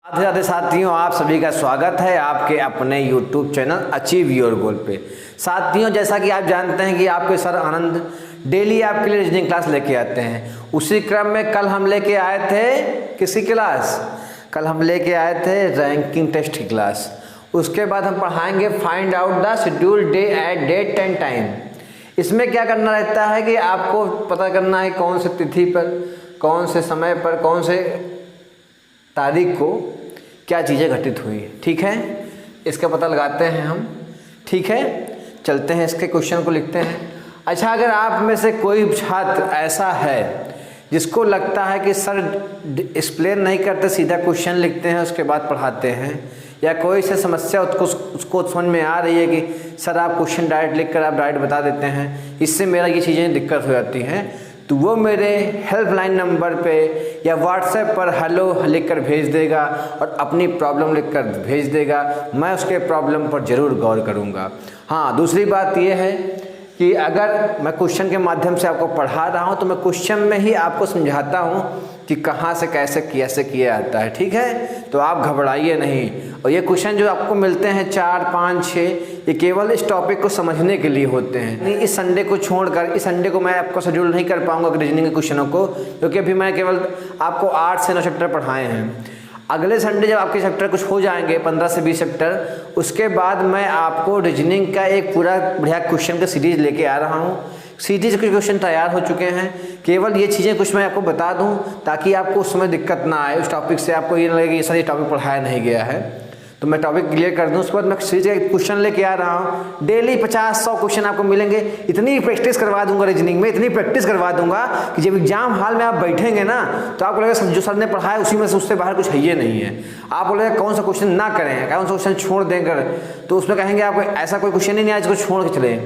राधे राधे साथियों, आप सभी का स्वागत है आपके अपने YouTube channel achieve your goal पे। साथियों, जैसा कि आप जानते हैं कि आपके सर आनंद डेली आपके लिए रीजनिंग क्लास लेके आते हैं। उसी क्रम में कल हम लेके आए थे किसी क्लास, कल हम लेके आए थे रैंकिंग टेस्ट की क्लास। उसके बाद हम पढ़ाएंगे find out the schedule day at date and time. इसमें क्या करना रहता है कि आपको पता करना है कौन से तिथि पर, कौन से समय पर, कौन से तारीख को क्या चीज़ें घटित हुई। ठीक है, इसका पता लगाते हैं हम। ठीक है, चलते हैं इसके क्वेश्चन को लिखते हैं। अच्छा, अगर आप में से कोई छात्र ऐसा है जिसको लगता है कि सर एक्सप्लेन नहीं करते, सीधा क्वेश्चन लिखते हैं उसके बाद पढ़ाते हैं, या कोई से समस्या उसको समझ में आ रही है कि सर आप क्वेश्चन डायरेक्ट लिख कर आप डायरेक्ट बता देते हैं, इससे मेरा ये चीज़ें दिक्कत हो जाती हैं, तो वो मेरे हेल्पलाइन नंबर पे या व्हाट्सएप पर हेलो लिखकर भेज देगा और अपनी प्रॉब्लम लिखकर भेज देगा। मैं उसके प्रॉब्लम पर ज़रूर गौर करूँगा। हाँ, दूसरी बात ये है कि अगर मैं क्वेश्चन के माध्यम से आपको पढ़ा रहा हूँ तो मैं क्वेश्चन में ही आपको समझाता हूँ कि कहाँ से कैसे किया जाता है। ठीक है, तो आप घबराइए नहीं। और ये क्वेश्चन जो आपको मिलते हैं 4, 5, 6, ये केवल इस टॉपिक को समझने के लिए होते हैं। इस संडे को छोड़कर, इस संडे को मैं आपको शेड्यूल नहीं कर पाऊंगा रीजनिंग के क्वेश्चनों को, क्योंकि अभी मैं केवल आपको 8 से 9 चैप्टर पढ़ाए हैं। अगले संडे जब आपके चैप्टर कुछ हो जाएंगे 15 से 20 चैप्टर, उसके बाद मैं आपको रीजनिंग का एक पूरा बढ़िया क्वेश्चन का सीरीज लेके आ रहा हूँ। सीरीज के क्वेश्चन तैयार हो चुके हैं, केवल ये चीज़ें कुछ मैं आपको बता दूं ताकि आपको उस समय दिक्कत ना आए। उस टॉपिक से आपको ये ना लगे कि सर ये टॉपिक पढ़ाया नहीं गया है, तो मैं टॉपिक क्लियर कर दूं। उसके बाद मैं सीरीज का क्वेश्चन लेके आ रहा हूँ। डेली 50-100 क्वेश्चन आपको मिलेंगे। इतनी प्रैक्टिस करवा दूंगा रीजनिंग में, इतनी प्रैक्टिस करवा दूंगा कि जब एग्जाम हॉल में आप बैठेंगे ना तो आपको लगेगा जो सर ने पढ़ाया उसी में से, उससे बाहर कुछ है ये नहीं है। आप बोलेगा कौन सा क्वेश्चन ना करें, कौन सा क्वेश्चन छोड़ देंगे, तो उसमें कहेंगे आपको ऐसा कोई क्वेश्चन ही नहीं आया जिसको छोड़ के चले।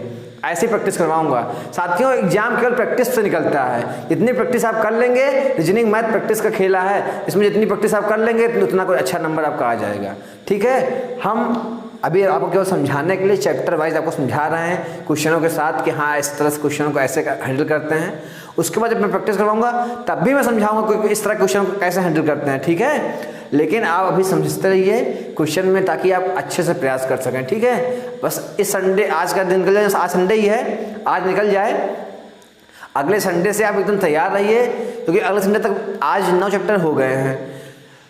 ऐसी प्रैक्टिस करवाऊंगा। साथियों, एग्जाम केवल प्रैक्टिस से निकलता है। जितनी प्रैक्टिस आप कर लेंगे, रीजनिंग मैथ प्रैक्टिस का खेला है, इसमें जितनी प्रैक्टिस आप कर लेंगे उतना कोई अच्छा नंबर आपका आ जाएगा। ठीक है, हम अभी आपको केवल समझाने के लिए चैप्टर वाइज आपको समझा रहे हैं क्वेश्चनों के साथ कि हाँ इस तरह से क्वेश्चनों को ऐसे हैंडल करते हैं। उसके बाद जब मैं प्रैक्टिस करवाऊंगा तब भी मैं समझाऊंगा कि इस तरह क्वेश्चन को कैसे हैंडल करते हैं। ठीक है, लेकिन आप अभी समझते रहिए क्वेश्चन में ताकि आप अच्छे से प्रयास कर सकें। ठीक है, बस इस संडे, आज का दिन निकल जाए, आज संडे ही है, आज निकल जाए, अगले संडे से आप एकदम तैयार रहिए, क्योंकि अगले संडे तक आज 9 चैप्टर हो गए हैं।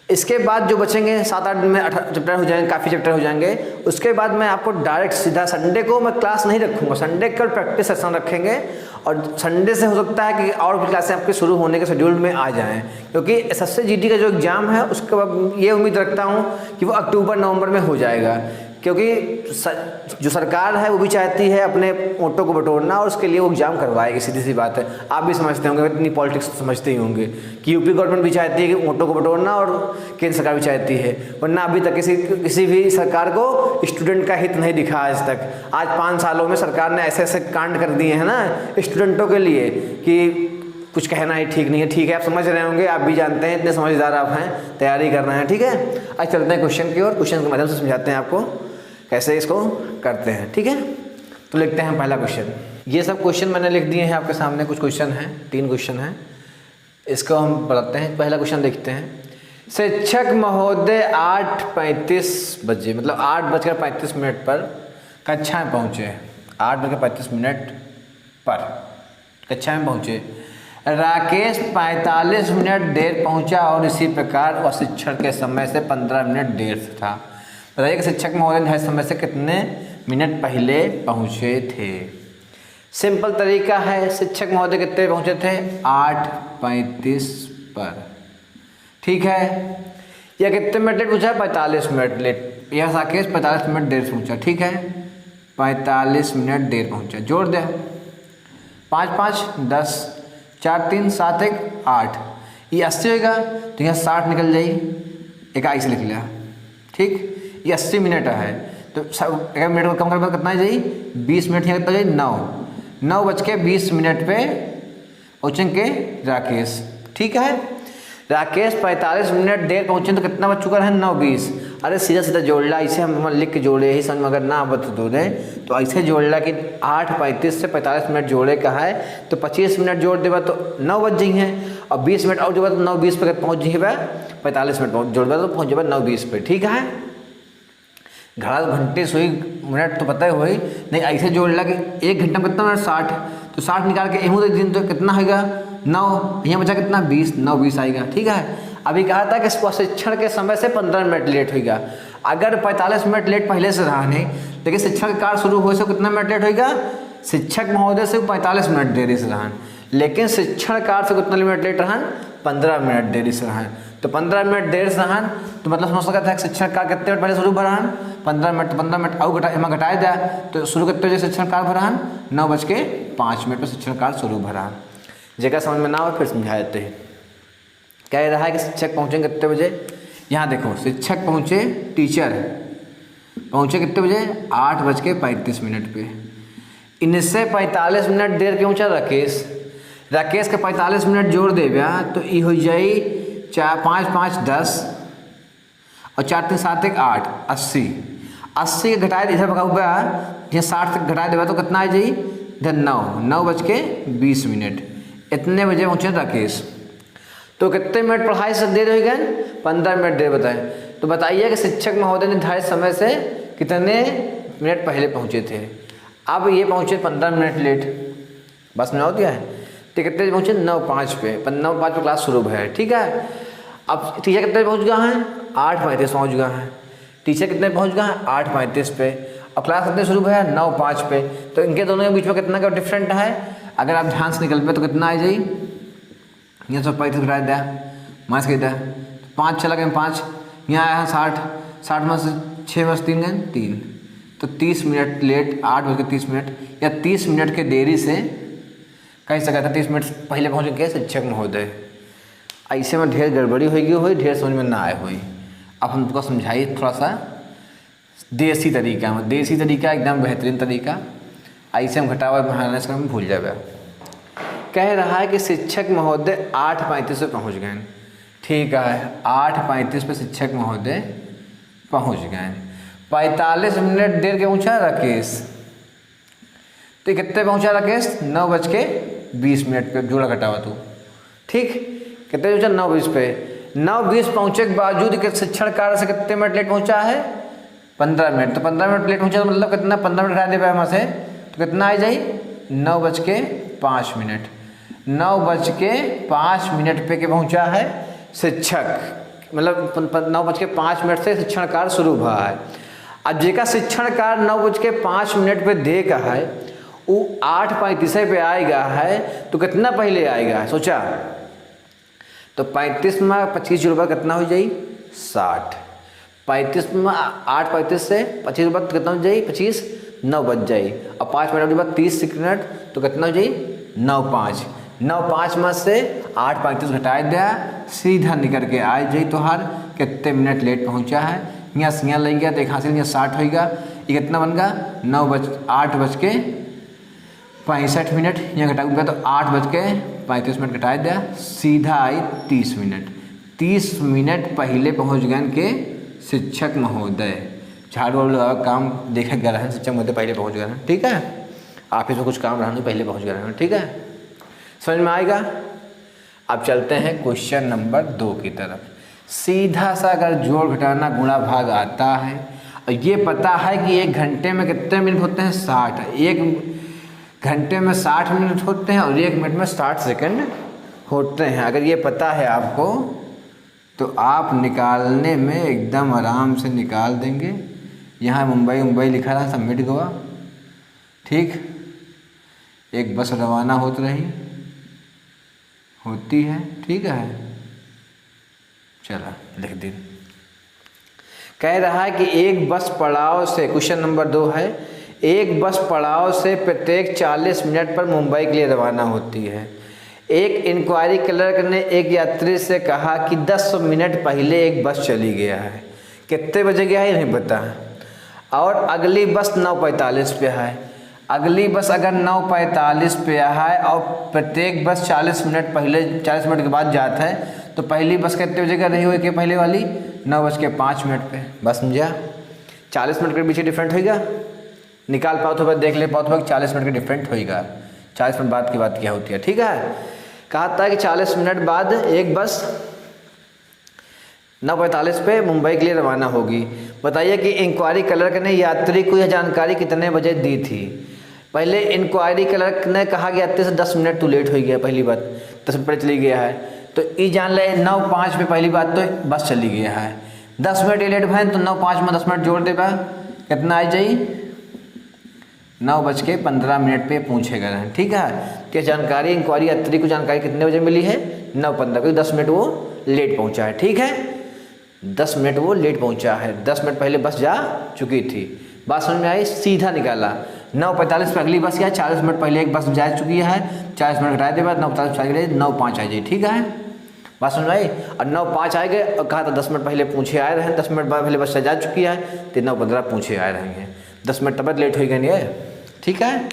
इसके बाद जो बचेंगे 7-8 दिन में 18 चैप्टर हो जाएंगे, काफ़ी चैप्टर हो जाएंगे। उसके बाद मैं आपको डायरेक्ट सीधा संडे को मैं क्लास नहीं रखूँगा, संडे कल प्रैक्टिस सेशन रखेंगे, और संडे से हो सकता है कि और भी क्लासें आपके शुरू होने के शेड्यूल में आ जाएं, क्योंकि एसएससी जीडी का जो एग्ज़ाम है उसके बाद ये उम्मीद रखता हूँ कि वो अक्टूबर-नवंबर में हो जाएगा, क्योंकि जो सरकार है वो भी चाहती है अपने वोटों को बटोरना और उसके लिए वो एग्जाम करवाएगी। सीधी सी बात है, आप भी समझते होंगे, इतनी पॉलिटिक्स समझते ही होंगे कि यूपी गवर्नमेंट भी चाहती है कि वोटों को बटोरना और केंद्र सरकार भी चाहती है, वरना अभी तक किसी भी सरकार को स्टूडेंट का हित नहीं दिखा आज तक। आज 5 सालों में सरकार ने ऐसे ऐसे कांड कर दिए हैं ना स्टूडेंटों के लिए कि कुछ कहना ही ठीक नहीं है। ठीक है, आप समझ रहे होंगे, आप भी जानते हैं, इतने समझदार आप हैं, तैयारी कर रहे हैं। ठीक है, आज चलते हैं क्वेश्चन की ओर, क्वेश्चन के माध्यम से समझाते हैं आपको कैसे इसको करते हैं। ठीक है, तो लिखते हैं पहला क्वेश्चन। ये सब क्वेश्चन मैंने लिख दिए हैं आपके सामने, कुछ क्वेश्चन हैं, 3 क्वेश्चन हैं, इसको हम बताते हैं। पहला क्वेश्चन देखते हैं। शिक्षक महोदय 8:35 बजे, मतलब 8:35 पर कक्षा में पहुँचे। 8:35 पर कक्षा में पहुँचे। राकेश 45 मिनट देर पहुँचा और इसी प्रकार वह शिक्षक के समय से 15 मिनट देर से था। बताइए कि शिक्षक महोदय निर्धारित समय से कितने मिनट पहले पहुँचे थे। सिंपल तरीका है, शिक्षक महोदय कितने पहुँचे थे, 8:35 पर। ठीक है, यह कितने मिनट लेट पहुँचा, 45 मिनट लेट। यह राकेश 45 मिनट देर से पहुँचा। ठीक है, 45 मिनट देर पहुँचा। जोड़ दे, 5 5 10, 4 3 7 1 8, ये 80 होगा तो यहाँ 60 निकल जाएगी, एक आई से लिख लिया। ठीक, ये 80 मिनट है, तो 1 मिनट को कम करके कितना जाइए, 20 मिनट यहाँ कितना जाइए, 9 बज के 20 मिनट पे पहुँचेंगे राकेश। ठीक है, राकेश 45 मिनट देर पहुँचे तो कितना बज चुका है 9:20। अरे सीधा सीधा जोड़ ला, इसे हम लिख के जोड़े, यही समझ में अगर ना बता दो दें तो ऐसे जोड़ ला कि 8:35 से 45 मिनट जोड़े का है तो 25 मिनट जोड़ देगा तो 9 बज जाइए और 20 मिनट और जोड़ा तो 9:20 पे पहुँच जाइए, 45 मिनट जोड़ तो पहुँच जाए 9:20 पे। ठीक है, घड़ा घंटे सुई मिनट तो पता ही हो ही नहीं, ऐसे जोड़ ला कि 1 घंटा में कितना मिनट 60, तो 60 निकाल के एहूँ दिन तो कितना होगा 9, यहाँ बचा कितना 20, 9:20 आएगा। ठीक है, अभी कहा था कि शिक्षण के समय से 15 मिनट लेट होगा। अगर 45 मिनट लेट पहले से रहा नहीं, लेकिन शिक्षण का कार्य शुरू हो से कितना मिनट लेट होगा, शिक्षक महोदय से 45 मिनट देरी से रहा, लेकिन शिक्षण कार्य से कितना मिनट लेट रहा, 15 मिनट देरी से रहा। तो 15 मिनट देर से रहा तो मतलब समझ सकता है शिक्षण कार्य कितने मिनट पहले शुरू भरा 15 मिनट, 15 मिनट और एमा घटाया जाए तो शुरू कितने बजे शिक्षण कार्य भरा 9:05 पर शिक्षण कार्य शुरू भरा। जगह समझ में ना हो फिर समझा देते हैं। कह रहा है कि शिक्षक पहुँचेंगे कितने बजे, यहाँ देखो शिक्षक पहुँचे, टीचर पहुँचे कितने बजे 8:35 पे। इनसे 45 मिनट देर के पहुँचा राकेश, राकेश के 45 मिनट जोड़ देगा तो ये हो जाए 4, 5, 5, 10 और 4, 3, 7, 1, 8, 80। 80 के घटाए इधर भगा हुआ यहाँ 60 तक घटाए देगा तो कितना आ जाए इधर 9:20। इतने बजे पहुँचे राकेश, तो कितने मिनट पढ़ाई से देर हो गए 15 मिनट देर बताए। तो बताइए कि शिक्षक महोदय निर्धारित समय से कितने मिनट पहले पहुँचे थे। अब ये पहुँचे 15 मिनट लेट, बस में हो गया है। तो कितने बजे पहुँचे 9:05 पे, 9:05 पे क्लास शुरू है। ठीक है, अब टीचर कितने पहुँच गया है 8:35 पहुँच गया है। टीचर कितने पहुँच गया है 8:35 पे और क्लास कितने शुरू है 9:05 पे। तो इनके दोनों के बीच में कितना का डिफरेंट है, अगर आप ध्यान से निकल पे तो कितना आ जाए, यहाँ 35 घटा दिया माइनस कर दिया 5 चला गया 5, यहाँ आया 60 में से 6 में से 3 गए 3, तो 30 मिनट लेट 8:30 या 30 मिनट के देरी से कह सकता था 30 मिनट पहले पहुँच गए शिक्षक महोदय। ऐसे में ढेर गड़बड़ी होगी, ढेर समझ में ना आए हुई। अब हम तुमको समझाइए थोड़ा सा देसी तरीका में, देसी तरीका एकदम बेहतरीन तरीका, ऐसे हम घटावा बढ़ाने से हम भूल जाए। कह रहा है कि शिक्षक महोदय 8:35 पे पहुँच गए। ठीक है, 8:35 पे शिक्षक महोदय पहुँच गए। 45 मिनट देर के पहुँचा राकेश, तो कितने पहुँचा राकेश 9:20 पे, जोड़ा घटावा तू। ठीक, कितने पहुँचा 9:20 पे। 9:20 पहुँचे के बावजूद कि शिक्षण कार्य से कितने मिनट लेट पहुँचा है 15 मिनट। तो 15 मिनट लेट पहुँचा तो मतलब कितना 15 मिनट हटा दे वहाँ से तो कितना आ जाए 9:05। 9:05 पे के पहुँचा है शिक्षक, मतलब 9:05 से शिक्षण कार्य शुरू हुआ है। अब जेका शिक्षण कार्य 9:05 पे दे का है वो 8:35 पे आएगा है तो कितना पहले आएगा सोचा, तो 35 में 25 रुपये कितना हो जाए 60। 35 में 8:35 से 25 रुपये कितना हो जाए 25, 9 बज जाए और 5 मिनट के बाद 30 सेकंड तो कितना हो जाए 9:05। 9:05 में से 8:35 घटाए दिया सीधा निकल के आ जाए तो हर कितने मिनट लेट पहुंचा है। यहाँ से यहाँ लग गया तो यहाँ से यहाँ 60 होगा, ये कितना बन गया 8:65 यहाँ घटा गया तो 8:35 घटाए दिया सीधा आई 30 मिनट। 30 मिनट पहले पहुँच गए के शिक्षक महोदय, झाड़ू वाड़ू लगा काम देखे गया है शिक्षक महोदय पहले पहुँच गए हैं। ठीक है, ऑफिस में कुछ काम रहा पहले पहुँच गए हैं। ठीक है, समझ में आएगा। अब चलते हैं क्वेश्चन नंबर 2 की तरफ। सीधा सा अगर जोड़ घटाना गुणा भाग आता है और ये पता है कि 1 घंटे में कितने मिनट होते हैं 60, 1 घंटे में 60 मिनट होते हैं और 1 मिनट में 60 सेकंड होते हैं। अगर ये पता है आपको तो आप निकालने में एकदम आराम से निकाल देंगे। यहाँ मुंबई लिखा रहा सबमिट गोवा। ठीक, एक बस रवाना होती है। ठीक है, चला लिख दी। कह रहा है कि एक बस पड़ाव से, क्वेश्चन नंबर 2 है, एक बस पड़ाव से प्रत्येक 40 मिनट पर मुंबई के लिए रवाना होती है। एक इंक्वायरी क्लर्क ने एक यात्री से कहा कि 10 मिनट पहले एक बस चली गया है। कितने बजे गया है नहीं पता, और अगली बस 9:45 पे है। अगली बस अगर 9:45 पे है और प्रत्येक बस 40 मिनट पहले 40 मिनट के बाद जाता है तो पहली बस कितने बजे का रही हुई कि पहले वाली 9:05 पे। बस समझा, 40 मिनट के पीछे डिफरेंट होगा, निकाल पाओ तो देख ले पाओ तो 40 मिनट के डिफरेंट होगा। 40 मिनट बाद की बात क्या होती है, ठीक है। कहा था कि 40 मिनट बाद एक बस 9:45 पे मुंबई के लिए रवाना होगी। बताइए कि इंक्वायरी क्लर्क ने यात्री को यह जानकारी कितने बजे दी थी। पहले इंक्वायरी क्लर्क ने कहा कि यात्री से 10 मिनट तो लेट हो गया, पहली बात 10 मिनट पहले चली गया है, तो ये जान ले 9:05 पे पहली बात तो बस चली गया है। 10 मिनट लेट भाई तो 9:05 में 10 मिनट जोड़ दे बा कितना आ जाइए 9:15 पे पूछेगा, ठीक है। क्या जानकारी इंक्वायरी यात्री को जानकारी कितने बजे मिली है 9:15, क्योंकि 10 मिनट वो लेट पहुंचा है, ठीक है। 10 मिनट वो लेट पहुंचा है, 10 मिनट पहले बस जा चुकी थी। बात समझ में आई, सीधा निकाला। 9:45 पे अगली बस या 40 मिनट पहले एक बस जा चुकी है, 40 मिनट घटाए दे बाद 9:45 9:05 आ जाए, ठीक है। बात समझ में आई। और 9:05 आए गए और कहा था 10 मिनट पहले पूछे आए रहे, 10 मिनट बाद पहले बस जा चुकी है तो 9:15 पूछे आए रहेंगे, 10 मिनट तब लेट हो गए नहीं है, ठीक है।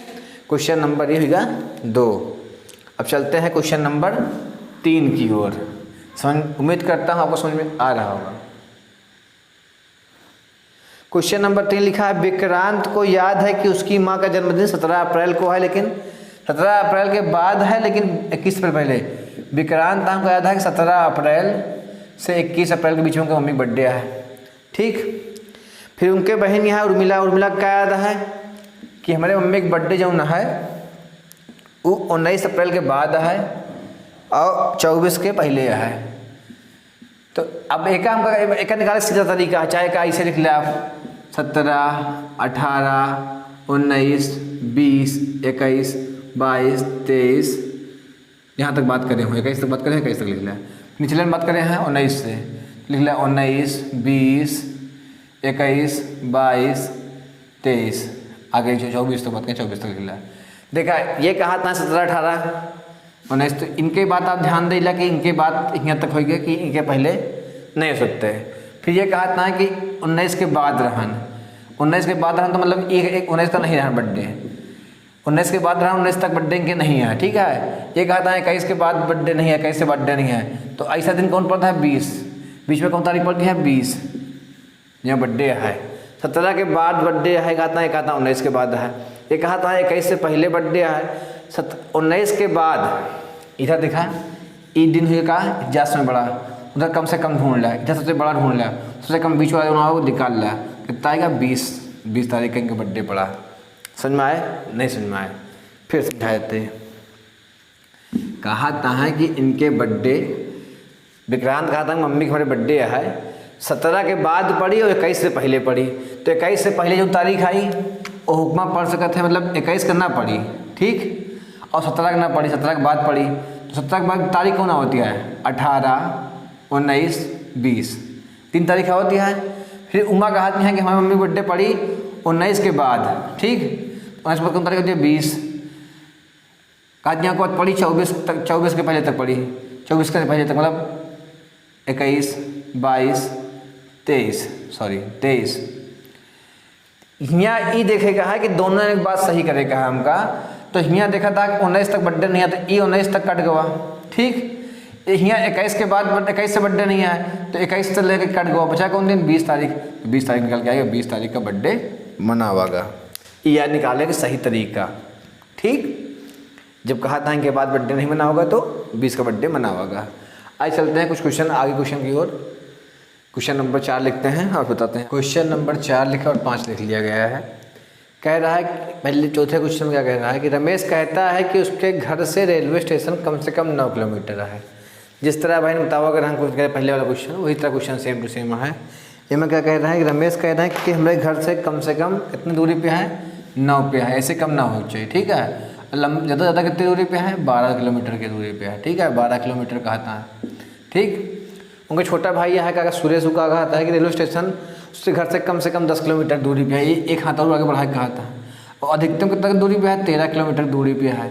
क्वेश्चन नंबर ये होगा 2। अब चलते हैं क्वेश्चन नंबर 3 की ओर। समझ, उम्मीद करता हूँ आपको समझ में आ रहा होगा। क्वेश्चन नंबर 3 लिखा है, विक्रांत को याद है कि उसकी माँ का जन्मदिन 17 अप्रैल को है, लेकिन 17 अप्रैल के बाद है, लेकिन 21 अप्रैल पहले। विक्रांत हमको याद है कि 17 अप्रैल से 21 अप्रैल के बीच में उनकी मम्मी बर्थडे है, ठीक। फिर उनके बहन यहाँ उर्मिला, उर्मिला का याद है कि हमारे मम्मी की बर्थडे जो है वो 19 अप्रैल के बाद है और 24 के पहले है। तो अब एक निकाले सीधा तरीका है, चाहे का ऐसे लिख ले आप 17, 18, 19, 20, 21, 22, 23, यहाँ तक बात करें हो 21 तक बात करें, 21 तक लिख लिया। निचले में बात करें हैं 19 से, लिख लिया 19, 20, 21, 22, 23, आगे जो 24 तक बात करें 24 तक लिख लिया। देखा ये कहा था 17, 18, 19, तो इनके बात आप ध्यान दे ला कि इनके बात यहाँ तक होगी कि इनके पहले नहीं हो सकते। फिर ये कहा था कि 19 के बाद रहन, 19 के बाद रहन तो मतलब एक 19 का नहीं रहन बर्थडे, 19 के बाद रहन 19 तक बर्थडे इनके नहीं है, ठीक है। ये कहा था 21 के बाद बर्थडे नहीं है, 21 से बर्थडे नहीं है, तो ऐसा दिन कौन पड़ता है 20, बीच में कौन तारीख पड़ती है 20, यहाँ बर्थडे है। 17 के बाद बर्थडे है, कहा था 19 के बाद है। ये कहा था 21 से पहले बर्थडे है, 19 के बाद इधर दिखा ये दिन हुए का 50 में बड़ा, उधर कम से कम ढूंढ लिया, इधर सबसे बड़ा ढूंढ लिया, सबसे कम बीच वाला को निकाल लिया, कितना आएगा 20 तारीख का इनका बर्थडे पड़ा। समझ में आए नहीं समझ में आए, फिर समझा देते। कहा था है कि इनके बर्थडे, विक्रांत कहा था मम्मी की हमारे बर्थडे है 17 के बाद पड़ी और 21 से पहले पड़ी, तो 21 से पहले जो तारीख आई वो हुक्मा पढ़ सकते हैं, मतलब 21 करना पड़ी, ठीक, और 17 करना पड़ी, 17 के बाद पड़ी, तो 17 के बाद तारीख कौन होती है 18, 19, 20, 3 तारीख होती है। फिर उमा का हाथ में है कि हमारी मम्मी बर्थडे पड़ी 19 के बाद, ठीक, 19 के बाद कौन तारीख होती है 20, कातिया को पड़ी 24 तक, 24 के पहले तक पड़ी, 24 के पहले तक मतलब 21, 22, 23 यहाँ ई देखेगा है कि दोनों ने एक बात सही करेगा है हमका। तो यहाँ देखा था कि 19 तक बर्थडे नहीं है तो ई 19 तक कट गवा, ठीक। यहाँ 21 के बाद 21 से बर्थडे नहीं है तो 21 से लेकर कट गवा, बचा कौन दिन 20 तारीख, 20 तारीख निकल के आएगा, 20 तारीख का बर्थडे मनावागा। यह निकालेगा सही तरीका, ठीक। जब कहा था इनके बाद बर्थडे नहीं मना होगा तो 20 का बर्थडे मनावागा। आज चलते हैं कुछ क्वेश्चन आगे क्वेश्चन की ओर। क्वेश्चन नंबर 4 लिखते हैं और बताते हैं। क्वेश्चन नंबर 4 लिखा और 5 लिख लिया गया है। कह रहा है पहले चौथे क्वेश्चन क्या कह रहा है कि रमेश कहता है कि उसके घर से रेलवे स्टेशन कम से कम 9 किलोमीटर है। जिस तरह भाई ने बताओ अगर हम कुछ पहले वाला क्वेश्चन वही तरह क्वेश्चन सेम टू सेम है। इसमें क्या कह रहा है कि रमेश कह रहा है कि हमारे घर से कम कितनी दूरी पे है 9 पे है, ऐसे कम ना हो चाहिए, ठीक है। ज़्यादा ज़्यादा कितनी दूरी पे है 12 किलोमीटर की दूरी पे है, ठीक है, 12 किलोमीटर कहता है, ठीक। उनका छोटा भाई यह है कि अगर सुरेश को कहता है कि रेलवे स्टेशन उससे घर से कम 10 किलोमीटर दूरी पे है, ये एक हाथ और आगे बढ़ा के कहा था, और अधिकतम कितना दूरी पे है 13 किलोमीटर दूरी पे है।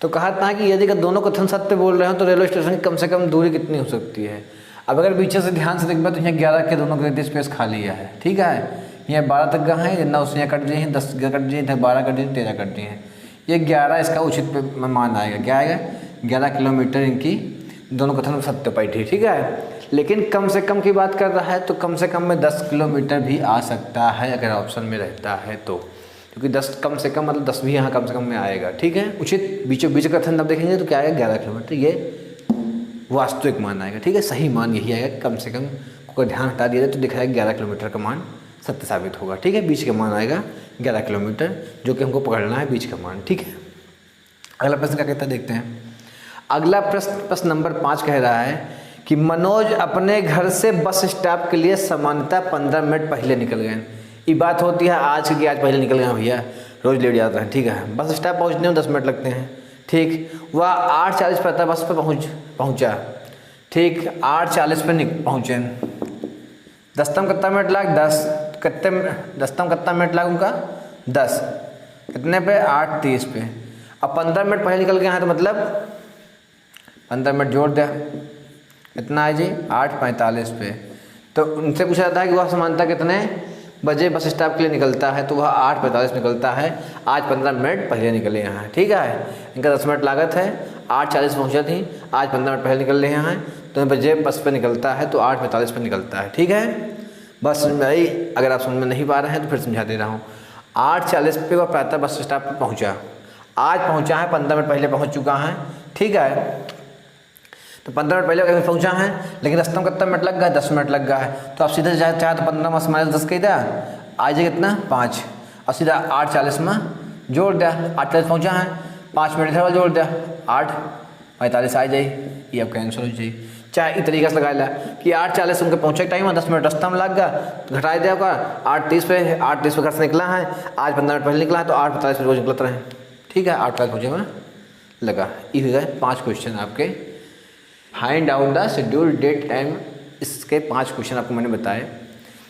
तो कहा था कि यदि दोनों कथन सत्य बोल रहे हो तो रेलवे स्टेशन की कम से कम दूरी कितनी हो सकती है। अब अगर पीछे से ध्यान से देखा तो यहाँ 11 के दोनों के स्पेस खाली है, ठीक है, यहाँ 12 तक का है, ना उससे यहाँ कट दिए हैं, 10 कट दिए हैं, 12 कट दिए हैं, 13 कट दिए हैं, ये 11 इसका उचित मान आएगा। क्या आएगा? 11 किलोमीटर इनकी दोनों कथन सत्य बैठी। ठीक है, लेकिन कम से कम की बात कर रहा है तो कम से कम में 10 किलोमीटर भी आ सकता है अगर ऑप्शन में रहता है तो, क्योंकि 10 कम से कम मतलब 10 भी यहाँ कम से कम में आएगा। ठीक है, उचित बीचों बीच कथन अब देखेंगे तो क्या आएगा? 11 किलोमीटर, ये वास्तविक मान आएगा। ठीक है, सही मान यही आएगा। कम से कम को ध्यान हटा दिया जाए तो दिखाएगा 11 किलोमीटर का मान सत्य साबित होगा। ठीक है, बीच का मान आएगा 11 किलोमीटर, जो कि हमको पकड़ना है बीच का मान। ठीक है, अगला प्रश्न क्या कहता है देखते हैं। अगला प्रश्न नंबर 5 कह रहा है कि मनोज अपने घर से बस स्टॉप के लिए सामान्यतः 15 मिनट पहले निकल गए। ये बात होती है आज की, आज पहले निकल गए भैया, रोज़ लेट जाता है। ठीक है, बस स्टॉप पहुँचने में 10 मिनट लगते हैं। ठीक, वह 8:40 पर बस पर पहुँचा। ठीक, 8:40 पर पहुँचे। दस्तम कितना मिनट लाग? 10 दस्तम कितना मिनट लाग उनका? 10 कितने पे? 8:30 पे। अब 15 मिनट पहले निकल गए हैं तो मतलब 15 मिनट जोड़ दिया, कितना है जी? 8:45 पे। तो उनसे पूछा जाता है कि वह सामान्यतः कितने बजे बस स्टॉप के लिए निकलता है, तो वह 8:45 निकलता है। आज 15 मिनट पहले निकले यहाँ। ठीक है, इनका 10 मिनट लागत है, 8:40 पहुँचा थी, आज 15 मिनट पहले निकल रहे हैं, तो बजे बस पे निकलता है तो 8:45 पर निकलता है। ठीक है, बस भाई अगर आप समझ में नहीं पा रहे हैं तो फिर समझा दे रहा हूँ। 8:40 पे वह प्रातः बस स्टॉप पर पहुँचा, आज पहुँचा है, 15 मिनट पहले पहुँच चुका है। ठीक है, तो 15 मिनट पहले पहुँचा है, लेकिन रास्ते में कितना मिनट लग गया? 10 मिनट लग गया है। तो आप सीधे चाहे तो 15 में माइनस 10 कह दिया, आ जाए कितना? 5, और सीधा 8:40 में जोड़ दिया। 8:40 पहुँचा है, 5 मिनट इधर जोड़ दिया, 8:45 आ जाए, ये अब कैंसिल हो जाए। चाहे इस तरीके से लगा लिया कि 8:40 उनके पहुँचे टाइम है, 10 मिनट रास्ता में लग गया, घटा दिया होगा। 8:30 पे घर से निकला है, आज 15 मिनट पहले निकला है तो 8:45 पे रोज निकलते रहे। ठीक है, 8:45 पहुँचे में लगा। ये हो गए 5 क्वेश्चन आपके। Find out the schedule date time, इसके 5 क्वेश्चन आपको मैंने बताए।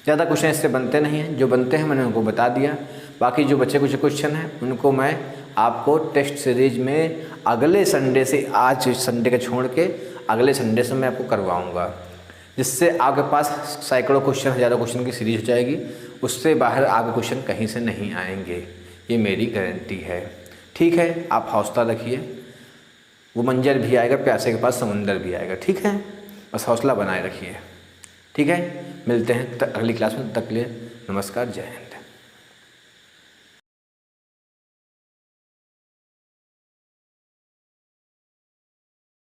ज़्यादा क्वेश्चन इससे बनते नहीं हैं, जो बनते हैं मैंने उनको बता दिया। बाकी जो बच्चे कुछ क्वेश्चन हैं उनको मैं आपको टेस्ट सीरीज में अगले संडे से, आज संडे का छोड़ के अगले संडे से मैं आपको करवाऊँगा, जिससे आपके पास सैकड़ों क्वेश्चन, हज़ारों क्वेश्चन की सीरीज हो जाएगी। उससे बाहर आपके क्वेश्चन कहीं से नहीं आएंगे, ये मेरी गारंटी है। ठीक है, आप हौसला रखिए, वो मंजर भी आएगा, प्यासे के पास समुंदर भी आएगा। ठीक है, बस हौसला बनाए रखिए। ठीक है, मिलते हैं अगली क्लास में, तक के लिए नमस्कार, जय हिंद।